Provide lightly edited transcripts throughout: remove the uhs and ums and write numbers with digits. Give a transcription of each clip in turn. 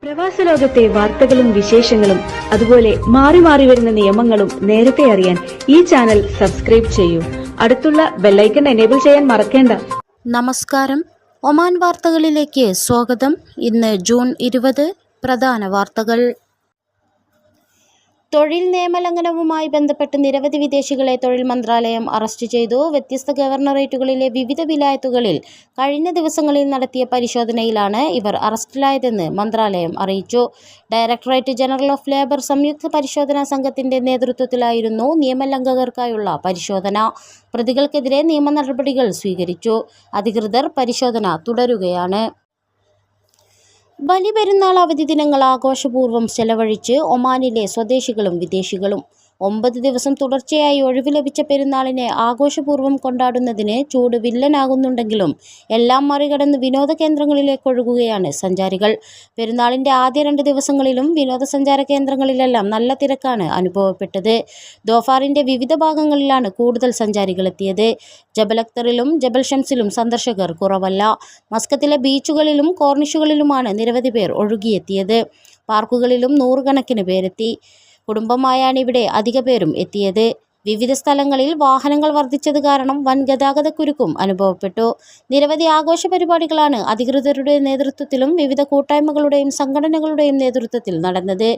പ്രവാസ ലോകത്തെ വാർത്തകളും വിശേഷങ്ങളും അതുപോലെ മാറി മാറി വരുന്ന നിയമങ്ങളും നേരത്തെ അറിയാൻ ഈ ചാനൽ സബ്സ്ക്രൈബ് ചെയ്യൂ. അടുത്തുള്ള ബെല്ലൈക്കൺ എനേബിൾ ചെയ്യാൻ മറക്കേണ്ട. നമസ്കാരം, ഒമാൻ വാർത്തകളിലേക്ക് സ്വാഗതം. ഇന്ന് ജൂൺ 20. പ്രധാന വാർത്തകൾ. തൊഴിൽ നിയമലംഘനവുമായി ബന്ധപ്പെട്ട് നിരവധി വിദേശികളെ തൊഴിൽ മന്ത്രാലയം അറസ്റ്റ് ചെയ്തു. വ്യത്യസ്ത ഗവർണറേറ്റുകളിലെ വിവിധ വിലായത്തുകളിൽ കഴിഞ്ഞ ദിവസങ്ങളിൽ നടത്തിയ പരിശോധനയിലാണ് ഇവർ അറസ്റ്റിലായതെന്ന് മന്ത്രാലയം അറിയിച്ചു. ഡയറക്ടറേറ്റ് ജനറൽ ഓഫ് ലേബർ സംയുക്ത പരിശോധനാ സംഘത്തിന്റെ നേതൃത്വത്തിലായിരുന്നു നിയമലംഘകർക്കായുള്ള പരിശോധന. പ്രതികൾക്കെതിരെ നിയമ നടപടികൾ സ്വീകരിച്ചു. അധികൃതർ പരിശോധന തുടരുകയാണ്. ബലിപെരുന്നാൾ അവധി ദിനങ്ങൾ ആഘോഷപൂർവ്വം ചെലവഴിച്ച് ഒമാനിലെ സ്വദേശികളും വിദേശികളും. 9 ദിവസം തുടർച്ചയായി ഒഴിവ് ലഭിച്ച പെരുന്നാളിനെ ആഘോഷപൂർവ്വം കൊണ്ടാടുന്നതിന് ചൂട് വില്ലനാകുന്നുണ്ടെങ്കിലും എല്ലാം മറികടന്ന് വിനോദ കേന്ദ്രങ്ങളിലേക്ക് ഒഴുകുകയാണ് സഞ്ചാരികൾ. പെരുന്നാളിൻ്റെ ആദ്യ 2 ദിവസങ്ങളിലും വിനോദസഞ്ചാര കേന്ദ്രങ്ങളിലെല്ലാം നല്ല തിരക്കാണ് അനുഭവപ്പെട്ടത്. ദോഫാറിൻ്റെ വിവിധ ഭാഗങ്ങളിലാണ് കൂടുതൽ സഞ്ചാരികൾ എത്തിയത്. ജബൽ അക്തറിലും ജബൽ ഷംസിലും സന്ദർശകർ കുറവല്ല. മസ്കത്തിലെ ബീച്ചുകളിലും കോർണിഷുകളിലുമാണ് നിരവധി പേർ ഒഴുകിയെത്തിയത്. പാർക്കുകളിലും നൂറുകണക്കിന് പേരെത്തി. കുടുംബമായാണ് ഇവിടെ അധിക പേരും എത്തിയത്. വിവിധ സ്ഥലങ്ങളിൽ വാഹനങ്ങൾ വർദ്ധിച്ചത് കാരണം വൻ ഗതാഗതക്കുരുക്കും അനുഭവപ്പെട്ടു. നിരവധി ആഘോഷ പരിപാടികളാണ് അധികൃതരുടെ നേതൃത്വത്തിലും വിവിധ കൂട്ടായ്മകളുടെയും സംഘടനകളുടെയും നേതൃത്വത്തിൽ നടന്നത്.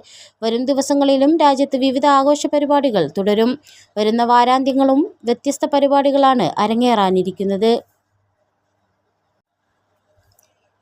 വരും ദിവസങ്ങളിലും രാജ്യത്ത് വിവിധ ആഘോഷ പരിപാടികൾ തുടരും. വരുന്ന വാരാന്ത്യങ്ങളും വ്യത്യസ്ത പരിപാടികളാണ് അരങ്ങേറാനിരിക്കുന്നത്.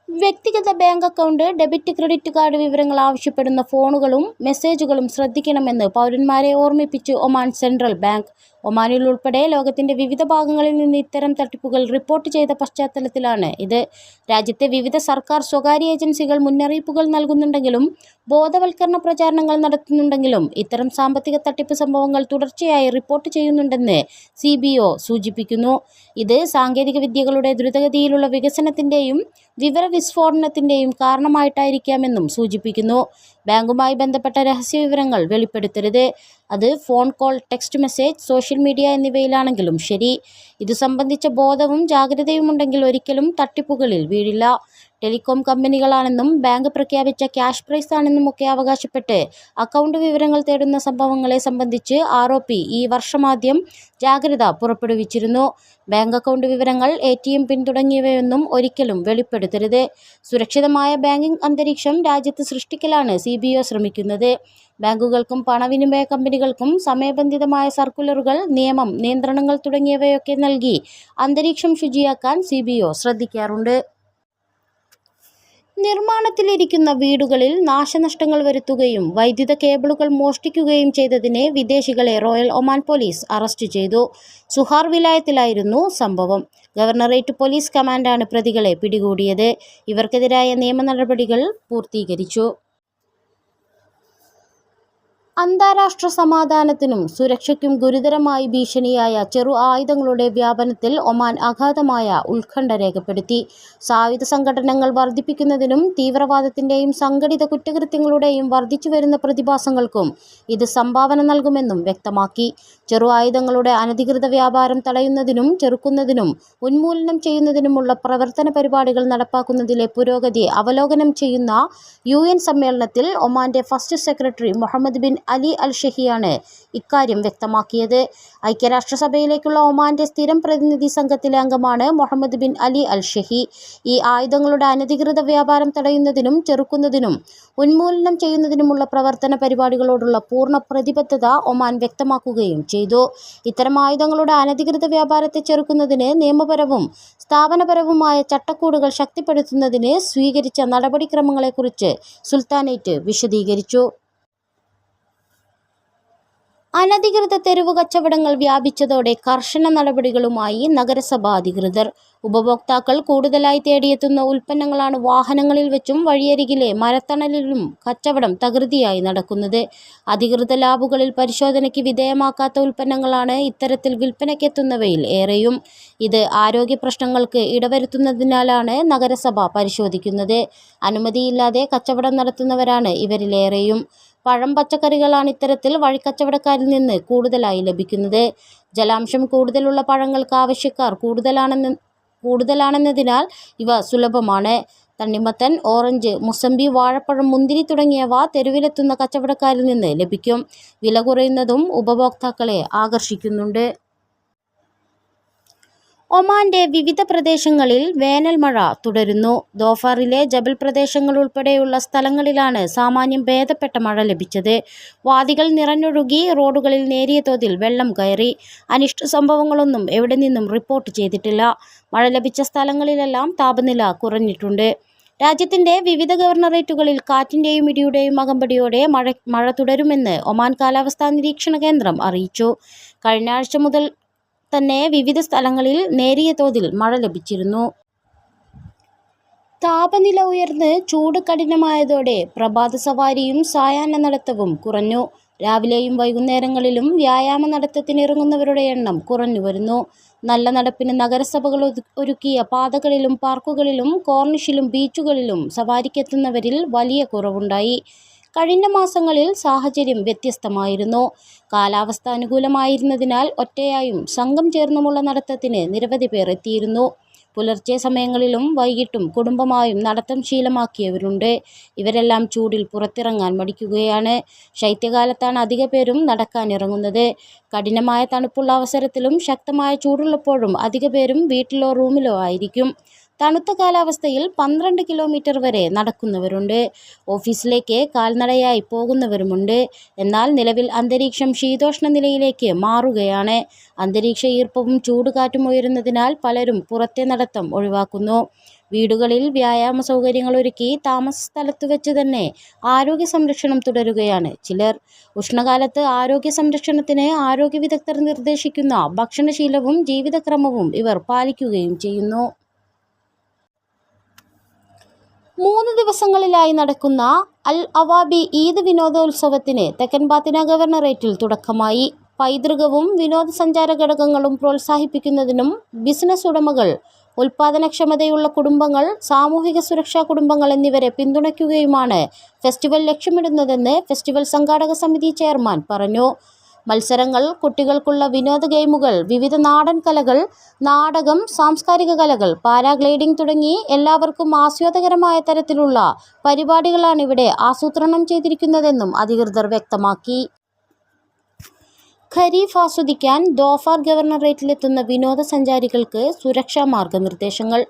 വ്യക്തിഗത bank account, debit, credit card വിവരങ്ങൾ ആവശ്യപ്പെടുന്ന ഫോണുകളും മെസ്സേജുകളും ശ്രദ്ധിക്കണമെന്ന് പൗരന്മാരെ ഓർമ്മിപ്പിച്ച് ഒമാൻ സെൻട്രൽ ബാങ്ക്. ഒമാനിൽ ഉൾപ്പെടെ ലോകത്തിന്റെ വിവിധ ഭാഗങ്ങളിൽ നിന്ന് ഇത്തരം തട്ടിപ്പുകൾ റിപ്പോർട്ട് ചെയ്ത പശ്ചാത്തലത്തിലാണ് ഇത്. രാജ്യത്തെ വിവിധ സർക്കാർ സ്വകാര്യ ഏജൻസികൾ മുന്നറിയിപ്പുകൾ നൽകുന്നുണ്ടെങ്കിലും ബോധവൽക്കരണ പ്രചാരണങ്ങൾ നടത്തുന്നുണ്ടെങ്കിലും ഇത്തരം സാമ്പത്തിക തട്ടിപ്പ് സംഭവങ്ങൾ തുടർച്ചയായി റിപ്പോർട്ട് ചെയ്യുന്നുണ്ടെന്ന് CBO സൂചിപ്പിക്കുന്നു. ഇത് സാങ്കേതിക വിദ്യകളുടെ ദ്രുതഗതിയിലുള്ള വികസനത്തിൻ്റെയും വിവരവിസ്ഫോടനത്തിൻ്റെയും കാരണമായിട്ടായിരിക്കാമെന്നും സൂചിപ്പിക്കുന്നു. ബാങ്കുമായി ബന്ധപ്പെട്ട രഹസ്യവിവരങ്ങൾ വെളിപ്പെടുത്തരുത്. അത് phone call, text message, social media എന്നിവയിലാണെങ്കിലും ശരി. ഇതു സംബന്ധിച്ച ബോധവും ജാഗ്രതയുമുണ്ടെങ്കിൽ ഒരിക്കലും തട്ടിപ്പുകളിൽ വീഴില്ല. ടെലികോം കമ്പനികളാണെന്നും ബാങ്ക് പ്രഖ്യാപിച്ച ക്യാഷ് പ്രൈസ് ആണെന്നുമൊക്കെ അവകാശപ്പെട്ട് അക്കൗണ്ട് വിവരങ്ങൾ തേടുന്ന സംഭവങ്ങളെ സംബന്ധിച്ച് ROP ഈ വർഷമാദ്യം ജാഗ്രത പുറപ്പെടുവിച്ചിരുന്നു. ബാങ്ക് അക്കൗണ്ട് വിവരങ്ങൾ, ATM പിൻ തുടങ്ങിയവയൊന്നും ഒരിക്കലും വെളിപ്പെടുത്തരുത്. സുരക്ഷിതമായ ബാങ്കിംഗ് അന്തരീക്ഷം രാജ്യത്ത് സൃഷ്ടിക്കലാണ് CBO ശ്രമിക്കുന്നത്. ബാങ്കുകൾക്കും പണവിനിമയ കമ്പനികൾക്കും സമയബന്ധിതമായ സർക്കുലറുകൾ, നിയമം, നിയന്ത്രണങ്ങൾ തുടങ്ങിയവയൊക്കെ നൽകി അന്തരീക്ഷം ശുചിയാക്കാൻ CBO ശ്രദ്ധിക്കാറുണ്ട്. നിർമ്മാണത്തിലിരിക്കുന്ന വീടുകളിൽ നാശനഷ്ടങ്ങൾ വരുത്തുകയും വൈദ്യുത കേബിളുകൾ മോഷ്ടിക്കുകയും ചെയ്തതിന് വിദേശികളെ റോയൽ ഒമാൻ പോലീസ് അറസ്റ്റ് ചെയ്തു. സുഹാർ വിലായത്തിലായിരുന്നു സംഭവം. ഗവർണറേറ്റ് പോലീസ് കമാൻഡാണ് പ്രതികളെ പിടികൂടിയത്. ഇവർക്കെതിരായ നിയമ നടപടികൾ പൂർത്തീകരിച്ചു. അന്താരാഷ്ട്ര സമാധാനത്തിനും സുരക്ഷയ്ക്കും ഗുരുതരമായി ഭീഷണിയായ ചെറു ആയുധങ്ങളുടെ വ്യാപനത്തിൽ ഒമാൻ അഗാധമായ ഉത്കണ്ഠ രേഖപ്പെടുത്തി. സായുധ സംഘടനകൾ വർദ്ധിപ്പിക്കുന്നതിനും തീവ്രവാദത്തിൻ്റെയും സംഘടിത കുറ്റകൃത്യങ്ങളുടെയും വർദ്ധിച്ചുവരുന്ന പ്രതിഭാസങ്ങൾക്കും ഇത് സംഭാവന നൽകുമെന്നും വ്യക്തമാക്കി. ചെറു ആയുധങ്ങളുടെ അനധികൃത വ്യാപാരം തടയുന്നതിനും ചെറുക്കുന്നതിനും ഉന്മൂലനം ചെയ്യുന്നതിനുമുള്ള പ്രവർത്തന പരിപാടികൾ നടപ്പാക്കുന്നതിലെ പുരോഗതി അവലോകനം ചെയ്യുന്ന UN സമ്മേളനത്തിൽ ഒമാന്റെ first secretary Muhammad bin Ali al ഷഹിയാണ് ഇക്കാര്യം വ്യക്തമാക്കിയത്. ഐക്യരാഷ്ട്രസഭയിലേക്കുള്ള ഒമാന്റെ സ്ഥിരം പ്രതിനിധി സംഘത്തിലെ അംഗമാണ് Muhammad bin Ali al Shahi. ഈ ആയുധങ്ങളുടെ അനധികൃത വ്യാപാരം തടയുന്നതിനും ചെറുക്കുന്നതിനും ഉന്മൂലനം ചെയ്യുന്നതിനുമുള്ള പ്രവർത്തന പരിപാടികളോടുള്ള പൂർണ്ണ പ്രതിബദ്ധത ഒമാൻ വ്യക്തമാക്കുകയും ചെയ്തു. ഇത്തരം ആയുധങ്ങളുടെ അനധികൃത വ്യാപാരത്തെ ചെറുക്കുന്നതിന് നിയമപരവും സ്ഥാപനപരവുമായ ചട്ടക്കൂടുകൾ ശക്തിപ്പെടുത്തുന്നതിന് സ്വീകരിച്ച നടപടിക്രമങ്ങളെക്കുറിച്ച് സുൽത്താനേറ്റ് വിശദീകരിച്ചു. അനധികൃത തെരുവു കച്ചവടങ്ങൾ വ്യാപിച്ചതോടെ കർശന നടപടികളുമായി നഗരസഭ അധികൃതർ. ഉപഭോക്താക്കൾ കൂടുതലായി തേടിയെത്തുന്ന ഉൽപ്പന്നങ്ങളാണ് വാഹനങ്ങളിൽ വെച്ചും വഴിയരികിലെ മരത്തണലിലും കച്ചവടം തകൃതിയായി നടക്കുന്നത്. അധികൃത ലാബുകളിൽ പരിശോധനയ്ക്ക് വിധേയമാക്കാത്ത ഉൽപ്പന്നങ്ങളാണ് ഇത്തരത്തിൽ വിൽപ്പനയ്ക്കെത്തുന്നവയിൽ ഏറെയും. ഇത് ആരോഗ്യ പ്രശ്നങ്ങൾക്ക് ഇടവരുത്തുന്നതിനാലാണ് നഗരസഭ പരിശോധിക്കുന്നത്. അനുമതിയില്ലാതെ കച്ചവടം നടത്തുന്നവരാണ് ഇവരിലേറെയും. പഴം, പച്ചക്കറികളാണ് ഇത്തരത്തിൽ വഴിക്കച്ചവടക്കാരിൽ നിന്ന് കൂടുതലായി ലഭിക്കുന്നത്. ജലാംശം കൂടുതലുള്ള പഴങ്ങൾക്ക് ആവശ്യക്കാർ കൂടുതലാണെന്നതിനാൽ ഇവ സുലഭമാണ്. തണ്ണിമത്തൻ, ഓറഞ്ച്, മുസമ്പി, വാഴപ്പഴം, മുന്തിരി തുടങ്ങിയവ തെരുവിലെത്തുന്ന കച്ചവടക്കാരിൽ നിന്ന് ലഭിക്കും. വില കുറയുന്നതും ഉപഭോക്താക്കളെ ആകർഷിക്കുന്നുണ്ട്. ഒമാന്റെ വിവിധ പ്രദേശങ്ങളിൽ വേനൽ മഴ തുടരുന്നു. ധോഫറിലെ ജബൽ പ്രദേശങ്ങൾ ഉൾപ്പെടെയുള്ള സ്ഥലങ്ങളിലാണ് സാമാന്യം ഭേദപ്പെട്ട മഴ ലഭിച്ചത്. വാദികൾ നിറഞ്ഞൊഴുകി റോഡുകളിൽ നേരിയ തോതിൽ വെള്ളം കയറി. അനിഷ്ട സംഭവങ്ങളൊന്നും എവിടെ നിന്നും റിപ്പോർട്ട് ചെയ്തിട്ടില്ല. മഴ ലഭിച്ച സ്ഥലങ്ങളിലെല്ലാം താപനില കുറഞ്ഞിട്ടുണ്ട്. രാജ്യത്തിന്റെ വിവിധ ഗവർണറേറ്റുകളിൽ കാറ്റിന്റെയും ഇടിയുടെയും അകമ്പടിയോടെ മഴ തുടരുമെന്ന് ഒമാൻ കാലാവസ്ഥാ നിരീക്ഷണ കേന്ദ്രം അറിയിച്ചു. കഴിഞ്ഞ ആഴ്ച മുതൽ തന്നെ വിവിധ സ്ഥലങ്ങളിൽ നേരിയ തോതിൽ മഴ ലഭിച്ചിരുന്നു. താപനില ഉയർന്ന് ചൂട് കഠിനമായതോടെ പ്രഭാത സവാരിയും സായാഹ്ന നടത്തവും കുറഞ്ഞു. രാവിലെയും വൈകുന്നേരങ്ങളിലും വ്യായാമ നടത്തത്തിന് ഇറങ്ങുന്നവരുടെ എണ്ണം കുറഞ്ഞു വരുന്നു. നല്ല നടപ്പിന് നഗരസഭകൾ ഒരുക്കിയ പാതകളിലും പാർക്കുകളിലും കോർണിഷിലും ബീച്ചുകളിലും സവാരിക്കെത്തുന്നവരിൽ വലിയ കുറവുണ്ടായി. കഴിഞ്ഞ മാസങ്ങളിൽ സാഹചര്യം വ്യത്യസ്തമായിരുന്നു. കാലാവസ്ഥ അനുകൂലമായിരുന്നതിനാൽ ഒറ്റയായും സംഘം ചേർന്നുമുള്ള നടത്തത്തിന് നിരവധി പേർ എത്തിയിരുന്നു. പുലർച്ചെ സമയങ്ങളിലും വൈകിട്ടും കുടുംബമായും നടത്തം ശീലമാക്കിയവരുണ്ട്. ഇവരെല്ലാം ചൂടിൽ പുറത്തിറങ്ങാൻ മടിക്കുകയാണ്. ശൈത്യകാലത്താണ് അധിക പേരും നടക്കാനിറങ്ങുന്നത്. കഠിനമായ തണുപ്പുള്ള അവസരത്തിലും ശക്തമായ ചൂടുള്ളപ്പോഴും അധിക പേരും വീട്ടിലോ റൂമിലോ ആയിരിക്കും. തണുത്ത കാലാവസ്ഥയിൽ 12 കിലോമീറ്റർ വരെ നടക്കുന്നവരുണ്ട്. ഓഫീസിലേക്ക് കാൽനടയായി പോകുന്നവരുമുണ്ട്. എന്നാൽ നിലവിൽ അന്തരീക്ഷം ശീതോഷ്ണ നിലയിലേക്ക് മാറുകയാണ്. അന്തരീക്ഷ ഈർപ്പവും ചൂടുകാറ്റും ഉയരുന്നതിനാൽ പലരും പുറത്തെ നടത്തം ഒഴിവാക്കുന്നു. വീടുകളിൽ വ്യായാമ സൗകര്യങ്ങൾ ഒരുക്കി താമസ സ്ഥലത്തു വെച്ച് തന്നെ ആരോഗ്യ സംരക്ഷണം തുടരുകയാണ് ചിലർ. ഉഷ്ണകാലത്ത് ആരോഗ്യ സംരക്ഷണത്തിന് ആരോഗ്യ വിദഗ്ധർ നിർദ്ദേശിക്കുന്ന ഭക്ഷണശീലവും ജീവിതക്രമവും ഇവർ പാലിക്കുകയും ചെയ്യുന്നു. 3 ദിവസങ്ങളിലായി നടക്കുന്ന അൽ അവാബി ഈദ് വിനോദോത്സവത്തിന് തെക്കൻ ബാത്തിന ഗവർണറേറ്റിൽ തുടക്കമായി. പൈതൃകവും വിനോദസഞ്ചാര ഘടകങ്ങളും പ്രോത്സാഹിപ്പിക്കുന്നതിനും ബിസിനസ് ഉടമകൾ, ഉൽപാദനക്ഷമതയുള്ള കുടുംബങ്ങൾ, സാമൂഹിക സുരക്ഷാ കുടുംബങ്ങൾ എന്നിവരെ പിന്തുണയ്ക്കുകയുമാണ് ഫെസ്റ്റിവൽ ലക്ഷ്യമിടുന്നതെന്ന് ഫെസ്റ്റിവൽ സംഘാടക സമിതി ചെയർമാൻ പറഞ്ഞു. മത്സരങ്ങൾ, കുട്ടികൾക്കുള്ള വിനോദ ഗെയിമുകൾ, വിവിധ നാടൻ കലകൾ, നാടകം, സാംസ്കാരിക കലകൾ, പാരാഗ്ലൈഡിംഗ് തുടങ്ങി എല്ലാവർക്കും ആസ്വാദകരമായ തരത്തിലുള്ള പരിപാടികളാണ് ഇവിടെ ആസൂത്രണം ചെയ്തിരിക്കുന്നതെന്നും അധികൃതർ വ്യക്തമാക്കി. ഖരീഫ് ആസ്വദിക്കാൻ ധോഫർ ഗവർണറേറ്റിലെത്തുന്ന വിനോദസഞ്ചാരികൾക്ക് സുരക്ഷാ മാർഗനിർദ്ദേശങ്ങൾ.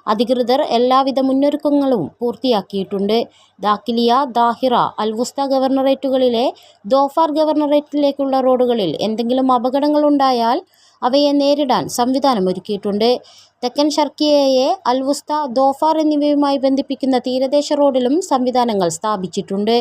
അധികൃതർ എല്ലാവിധ മുന്നൊരുക്കങ്ങളും പൂർത്തിയാക്കിയിട്ടുണ്ട്. ദാഖിലിയ, ദാഹിറ, അൽവുസ്ത ഗവർണറേറ്റുകളിലെ ധോഫർ ഗവർണറേറ്റിലേക്കുള്ള റോഡുകളിൽ എന്തെങ്കിലും അപകടങ്ങളുണ്ടായാൽ അവയെ നേരിടാൻ സംവിധാനമൊരുക്കിയിട്ടുണ്ട്. തെക്കൻ ഷർക്കിയയെ അൽവുസ്ത, ധോഫർ എന്നിവയുമായി ബന്ധിപ്പിക്കുന്ന തീരദേശ റോഡിലും സംവിധാനങ്ങൾ സ്ഥാപിച്ചിട്ടുണ്ട്.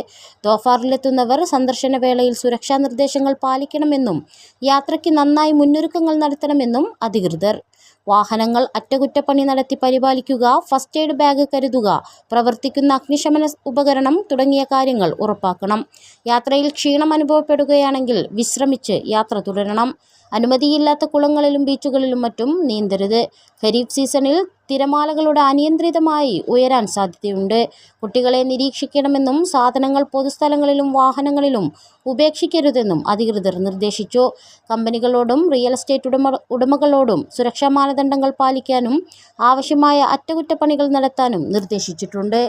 ധോഫറിലെത്തുന്നവർ സന്ദർശന വേളയിൽ സുരക്ഷാ നിർദ്ദേശങ്ങൾ പാലിക്കണമെന്നും യാത്രയ്ക്ക് നന്നായി മുന്നൊരുക്കങ്ങൾ നടത്തണമെന്നും അധികൃതർ. വാഹനങ്ങൾ അറ്റകുറ്റപ്പണി നടത്തി പരിപാലിക്കുക, ഫസ്റ്റ് എയ്ഡ് ബാഗ് കരുതുക, പ്രവർത്തിക്കുന്ന അഗ്നിശമന ഉപകരണം തുടങ്ങിയ കാര്യങ്ങൾ ഉറപ്പാക്കണം. യാത്രയിൽ ക്ഷീണം അനുഭവപ്പെടുകയാണെങ്കിൽ വിശ്രമിച്ച് യാത്ര തുടരണം. അനുമതിയില്ലാത്ത കുളങ്ങളിലും ബീച്ചുകളിലും മറ്റും നീന്തരുത്. ഖരീഫ് സീസണിൽ തിരമാലകളുടെ അനിയന്ത്രിതമായി ഉയരാൻ സാധ്യതയുണ്ട്. കുട്ടികളെ നിരീക്ഷിക്കണമെന്നും സാധനങ്ങൾ പൊതുസ്ഥലങ്ങളിലും വാഹനങ്ങളിലും ഉപേക്ഷിക്കരുതെന്നും അധികൃതർ നിർദ്ദേശിച്ചു. കമ്പനികളോടും റിയൽ എസ്റ്റേറ്റ് ഉടമകളോടും സുരക്ഷാ മാനദണ്ഡങ്ങൾ പാലിക്കാനും ആവശ്യമായ അറ്റകുറ്റപ്പണികൾ നടത്താനും നിർദ്ദേശിച്ചിട്ടുണ്ട്.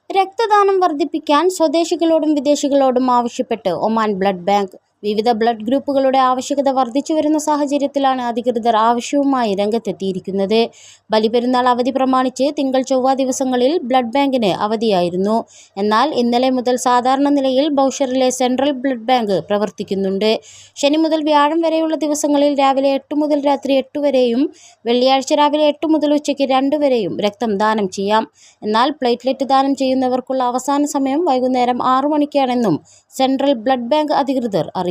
രക്തദാനം വർദ്ധിപ്പിക്കാൻ സ്വദേശികളോടും വിദേശികളോടും ആവശ്യപ്പെട്ട് ഒമാൻ ബ്ലഡ് ബാങ്ക്. വിവിധ ബ്ലഡ് ഗ്രൂപ്പുകളുടെ ആവശ്യകത വർദ്ധിച്ചു വരുന്ന സാഹചര്യത്തിലാണ് അധികൃതർ ആവശ്യവുമായി രംഗത്തെത്തിയിരിക്കുന്നത്. ബലിപെരുന്നാൾ അവധി പ്രമാണിച്ച് തിങ്കൾ, ചൊവ്വ ദിവസങ്ങളിൽ ബ്ലഡ് ബാങ്കിന് അവധിയായിരുന്നു. എന്നാൽ ഇന്നലെ മുതൽ സാധാരണ നിലയിൽ ബൗഷറിലെ സെൻട്രൽ ബ്ലഡ് ബാങ്ക് പ്രവർത്തിക്കുന്നുണ്ട്. ശനി മുതൽ വ്യാഴം വരെയുള്ള ദിവസങ്ങളിൽ രാവിലെ 8 മുതൽ രാത്രി 8 വരെയും വെള്ളിയാഴ്ച രാവിലെ 8 മുതൽ ഉച്ചയ്ക്ക് 2 വരെയും രക്തം ദാനം ചെയ്യാം. എന്നാൽ പ്ലേറ്റ്ലെറ്റ് ദാനം ചെയ്യുന്നവർക്കുള്ള അവസാന സമയം വൈകുന്നേരം 6 മണിക്കാണെന്നും സെൻട്രൽ ബ്ലഡ് ബാങ്ക് അധികൃതർ അറിയിച്ചു.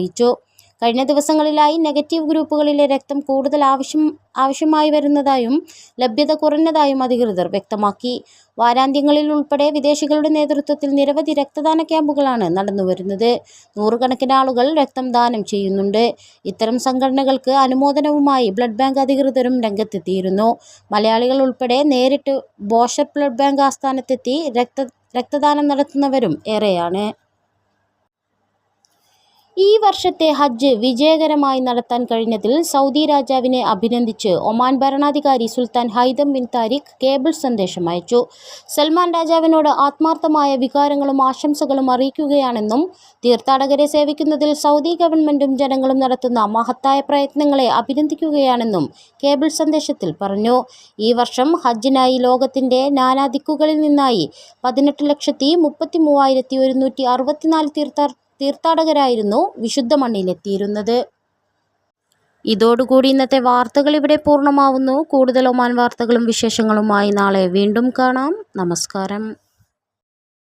കഴിഞ്ഞ ദിവസങ്ങളിലായി നെഗറ്റീവ് ഗ്രൂപ്പുകളിലെ രക്തം കൂടുതൽ ആവശ്യമായി വരുന്നതായും ലഭ്യത കുറഞ്ഞതായും അധികൃതർ വ്യക്തമാക്കി. വാരാന്ത്യങ്ങളിൽ ഉൾപ്പെടെ വിദേശികളുടെ നേതൃത്വത്തിൽ നിരവധി രക്തദാന ക്യാമ്പുകളാണ് നടന്നുവരുന്നത്. 100 കണക്കിന് ആളുകൾ രക്തം ദാനം ചെയ്യുന്നുണ്ട്. ഇത്തരം സംഘടനകൾക്ക് അനുമോദനവുമായി ബ്ലഡ് ബാങ്ക് അധികൃതരും രംഗത്തെത്തിയിരുന്നു. മലയാളികൾ ഉൾപ്പെടെ നേരിട്ട് ബോഷർ ബ്ലഡ് ബാങ്ക് ആസ്ഥാനത്തെത്തി രക്തദാനം നടത്തുന്നവരും ഏറെയാണ്. ഈ വർഷത്തെ ഹജ്ജ് വിജയകരമായി നടത്താൻ കഴിഞ്ഞതിൽ സൗദി രാജാവിനെ അഭിനന്ദിച്ച് ഒമാൻ ഭരണാധികാരി സുൽത്താൻ ഹൈതം ബിൻ താരിഖ് കേബിൾ സന്ദേശം അയച്ചു. സൽമാൻ രാജാവിനോട് ആത്മാർത്ഥമായ വികാരങ്ങളും ആശംസകളും അറിയിക്കുകയാണെന്നും തീർത്ഥാടകരെ സേവിക്കുന്നതിൽ സൗദി ഗവൺമെന്റും ജനങ്ങളും നടത്തുന്ന മഹത്തായ പ്രയത്നങ്ങളെ അഭിനന്ദിക്കുകയാണെന്നും കേബിൾ സന്ദേശത്തിൽ പറഞ്ഞു. ഈ വർഷം ഹജ്ജിനായി ലോകത്തിന്റെ നാനാദിക്കുകളിൽ നിന്നായി 18,33,164 തീർത്ഥാടകരായിരുന്നു വിശുദ്ധ മണ്ണിലെത്തിയിരുന്നത്. ഇതോടുകൂടി ഇന്നത്തെ വാർത്തകൾ ഇവിടെ പൂർണ്ണമാവുന്നു. കൂടുതൽ ഒമാൻ വാർത്തകളും വിശേഷങ്ങളുമായി നാളെ വീണ്ടും കാണാം. നമസ്കാരം.